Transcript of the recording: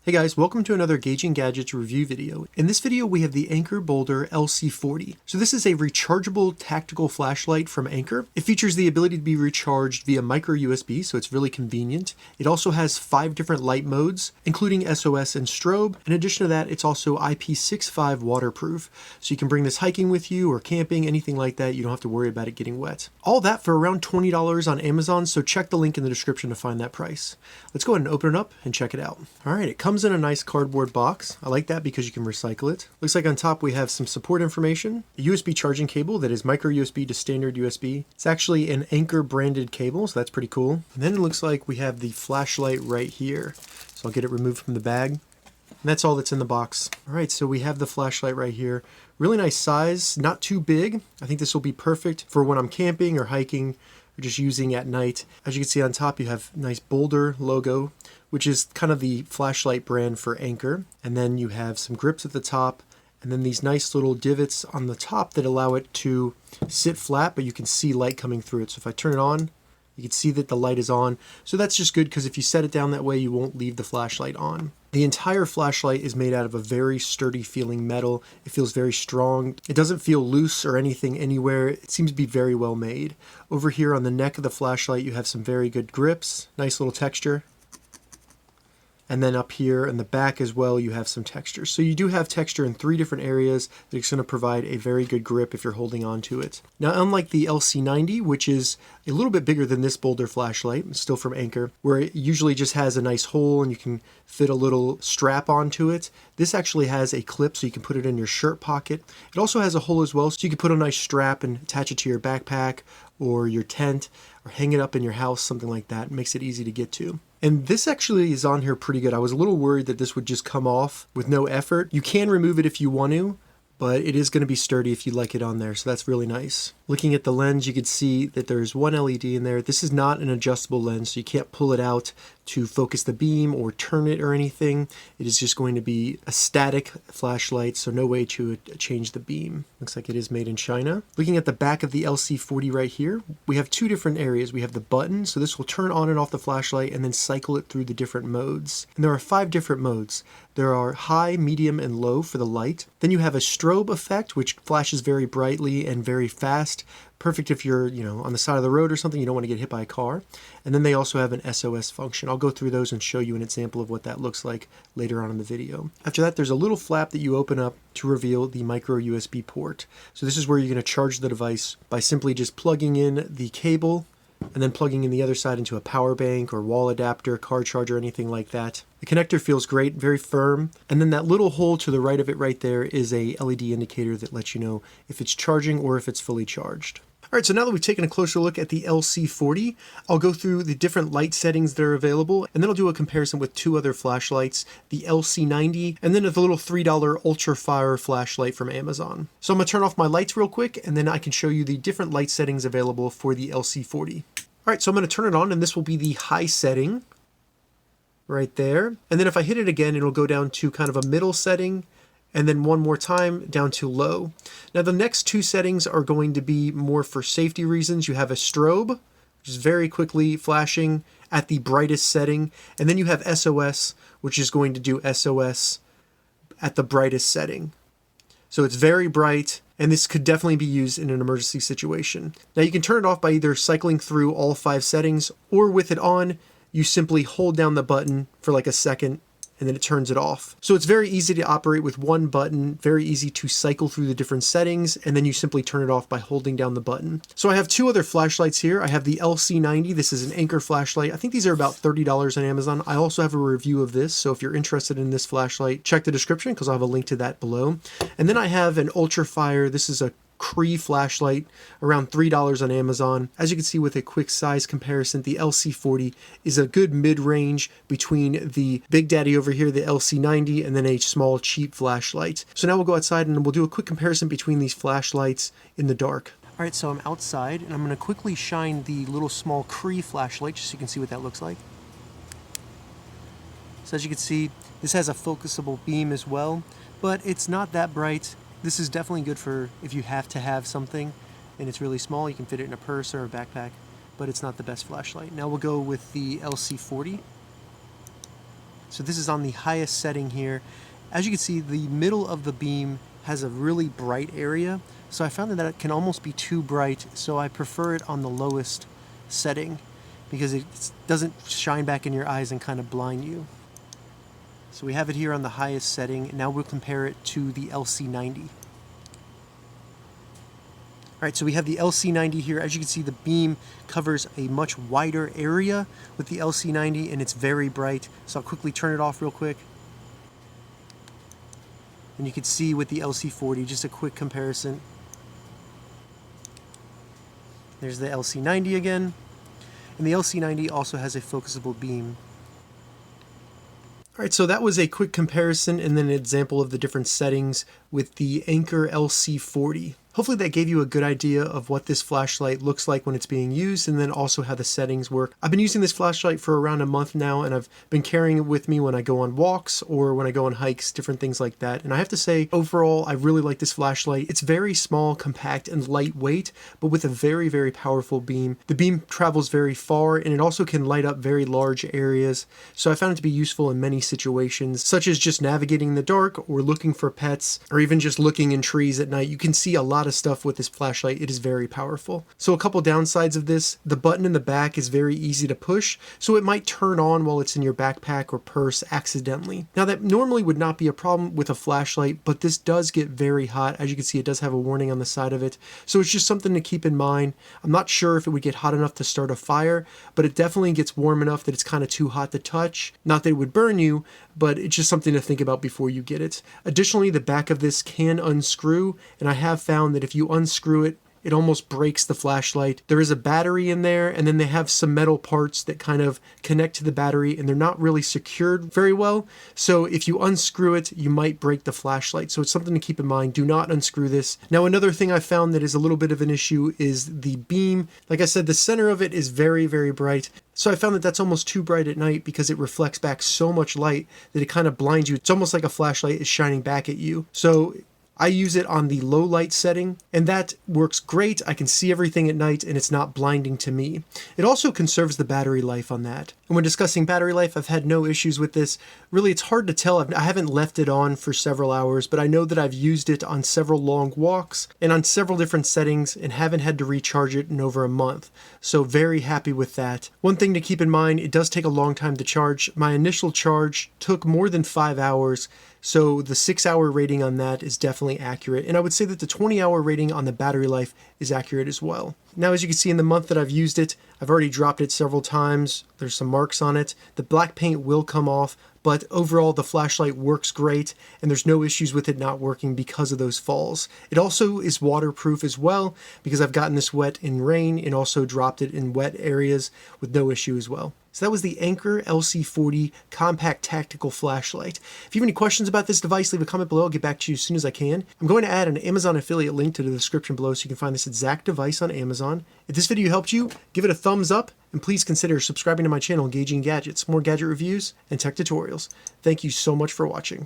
Hey guys, welcome to another Gauging Gadgets review video. In this video we have the Anker Bolder LC40. So this is a rechargeable tactical flashlight from Anker. It features the ability to be recharged via micro USB, so it's really convenient. It also has 5 different light modes, including SOS and strobe. In addition to that, it's also IP65 waterproof, so you can bring this hiking with you or camping, anything like that. You don't have to worry about it getting wet. All that for around $20 on Amazon, so check the link in the description to find that price. Let's go ahead and open it up and check it out. All right, it comes in a nice cardboard box. I like that because you can recycle it. Looks like on top we have some support information, a USB charging cable that is micro USB to standard USB. It's actually an Anker branded cable, so that's pretty cool. And then it looks like we have the flashlight right here. So I'll get it removed from the bag. And that's all that's in the box. All right, so we have the flashlight right here. Really nice size, not too big. I think this will be perfect for when I'm camping or hiking or just using at night. As you can see on top, you have a nice Bolder logo, which is kind of the flashlight brand for Anker. And then you have some grips at the top, and then these nice little divots on the top that allow it to sit flat, but you can see light coming through it. So if I turn it on, you can see that the light is on. So that's just good because if you set it down that way, you won't leave the flashlight on. The entire flashlight is made out of a very sturdy feeling metal. It feels very strong. It doesn't feel loose or anything anywhere. It seems to be very well made. Over here on the neck of the flashlight, you have some very good grips, nice little texture. And then up here in the back as well, you have some texture. So you do have texture in 3 different areas that's going to provide a very good grip if you're holding on to it. Now, unlike the LC90, which is a little bit bigger than this Bolder flashlight, still from Anker, where it usually just has a nice hole and you can fit a little strap onto it, this actually has a clip so you can put it in your shirt pocket. It also has a hole as well, so you can put a nice strap and attach it to your backpack or your tent or hang it up in your house, something like that. It makes it easy to get to. And this actually is on here pretty good. I was a little worried that this would just come off with no effort. You can remove it if you want to, but it is going to be sturdy if you like it on there, so that's really nice. Looking at the lens, you can see that there's one LED in there. This is not an adjustable lens, so you can't pull it out to focus the beam or turn it or anything. It is just going to be a static flashlight, so no way to change the beam. Looks like it is made in China. Looking at the back of the LC40 right here, we have 2 different areas. We have the button, so this will turn on and off the flashlight and then cycle it through the different modes. And there are 5 different modes. There are high, medium, and low for the light. Then you have a strobe effect, which flashes very brightly and very fast. Perfect if you're, on the side of the road or something, you don't want to get hit by a car. And then they also have an SOS function. I'll go through those and show you an example of what that looks like later on in the video. After that, there's a little flap that you open up to reveal the micro USB port. So this is where you're going to charge the device by simply just plugging in the cable and then plugging in the other side into a power bank or wall adapter, car charger, anything like that. The connector feels great, very firm. And then that little hole to the right of it right there is a LED indicator that lets you know if it's charging or if it's fully charged. All right, so now that we've taken a closer look at the LC40, I'll go through the different light settings that are available, and then I'll do a comparison with 2 other flashlights, the LC90, and then the little $3 Ultra Fire flashlight from Amazon. So I'm gonna turn off my lights real quick, and then I can show you the different light settings available for the LC40. All right, so I'm gonna turn it on, and this will be the high setting right there. And then if I hit it again, it'll go down to kind of a middle setting, and then one more time down to low. Now the next 2 settings are going to be more for safety reasons. You have a strobe, which is very quickly flashing at the brightest setting, and then you have SOS, which is going to do SOS at the brightest setting. So it's very bright, and this could definitely be used in an emergency situation. Now you can turn it off by either cycling through all 5 settings, or with it on, you simply hold down the button for like a second and then it turns it off. So it's very easy to operate with one button, very easy to cycle through the different settings, and then you simply turn it off by holding down the button. So I have 2 other flashlights here. I have the LC90. This is an Anker flashlight. I think these are about $30 on Amazon. I also have a review of this, so if you're interested in this flashlight, check the description because I'll have a link to that below. And then I have an Ultra Fire. This is a CREE flashlight, around $3 on Amazon. As you can see with a quick size comparison, the LC40 is a good mid-range between the Big Daddy over here, the LC90, and then a small cheap flashlight. So now we'll go outside and we'll do a quick comparison between these flashlights in the dark. All right, so I'm outside and I'm going to quickly shine the little small CREE flashlight just so you can see what that looks like. So as you can see, this has a focusable beam as well, but it's not that bright. This is definitely good for if you have to have something and it's really small. You can fit it in a purse or a backpack, but it's not the best flashlight. Now we'll go with the LC40. So this is on the highest setting here. As you can see, the middle of the beam has a really bright area, so I found that it can almost be too bright, so I prefer it on the lowest setting because it doesn't shine back in your eyes and kind of blind you. So we have it here on the highest setting. Now we'll compare it to the LC90. Alright, so we have the LC90 here. As you can see, the beam covers a much wider area with the LC90 and it's very bright. So I'll quickly turn it off real quick. And you can see with the LC40, just a quick comparison. There's the LC90 again. And the LC90 also has a focusable beam. Alright, so that was a quick comparison and then an example of the different settings with the Anker LC40. Hopefully that gave you a good idea of what this flashlight looks like when it's being used and then also how the settings work. I've been using this flashlight for around a month now and I've been carrying it with me when I go on walks or when I go on hikes, different things like that. And I have to say, overall, I really like this flashlight. It's very small, compact, and lightweight, but with a very, very powerful beam. The beam travels very far and it also can light up very large areas. So I found it to be useful in many situations, such as just navigating in the dark or looking for pets or even just looking in trees at night. You can see a lot of stuff with this flashlight. It is very powerful. So a couple downsides of this: the button in the back is very easy to push, so it might turn on while it's in your backpack or purse accidentally. Now that normally would not be a problem with a flashlight, but this does get very hot. As you can see, it does have a warning on the side of it, so it's just something to keep in mind. I'm not sure if it would get hot enough to start a fire, but it definitely gets warm enough that it's kind of too hot to touch. Not that it would burn you, but it's just something to think about before you get it. Additionally, the back of this can unscrew, and I have found that if you unscrew it, it almost breaks the flashlight. There is a battery in there, and then they have some metal parts that kind of connect to the battery, and they're not really secured very well. So if you unscrew it, you might break the flashlight. So it's something to keep in mind. Do not unscrew this. Now, another thing I found that is a little bit of an issue is the beam. Like I said, the center of it is very, very bright. So I found that that's almost too bright at night because it reflects back so much light that it kind of blinds you. It's almost like a flashlight is shining back at you. So I use it on the low light setting, and that works great. I can see everything at night, and it's not blinding to me. It also conserves the battery life on that. And when discussing battery life, I've had no issues with this. Really, it's hard to tell. I haven't left it on for several hours, but I know that I've used it on several long walks and on several different settings and haven't had to recharge it in over a month. So very happy with that. One thing to keep in mind, it does take a long time to charge. My initial charge took more than 5 hours. So the 6-hour rating on that is definitely accurate. And I would say that the 20-hour rating on the battery life is accurate as well. Now, as you can see in the month that I've used it, I've already dropped it several times. There's some marks on it. The black paint will come off, but overall the flashlight works great and there's no issues with it not working because of those falls. It also is waterproof as well because I've gotten this wet in rain and also dropped it in wet areas with no issue as well. So that was the Anker LC40 compact tactical flashlight. If you have any questions about this device, leave a comment below. I'll get back to you as soon as I can. I'm going to add an Amazon affiliate link to the description below so you can find this exact device on Amazon. If this video helped you, give it a thumbs up and please consider subscribing to my channel, Engaging Gadgets, more gadget reviews and tech tutorials. Thank you so much for watching.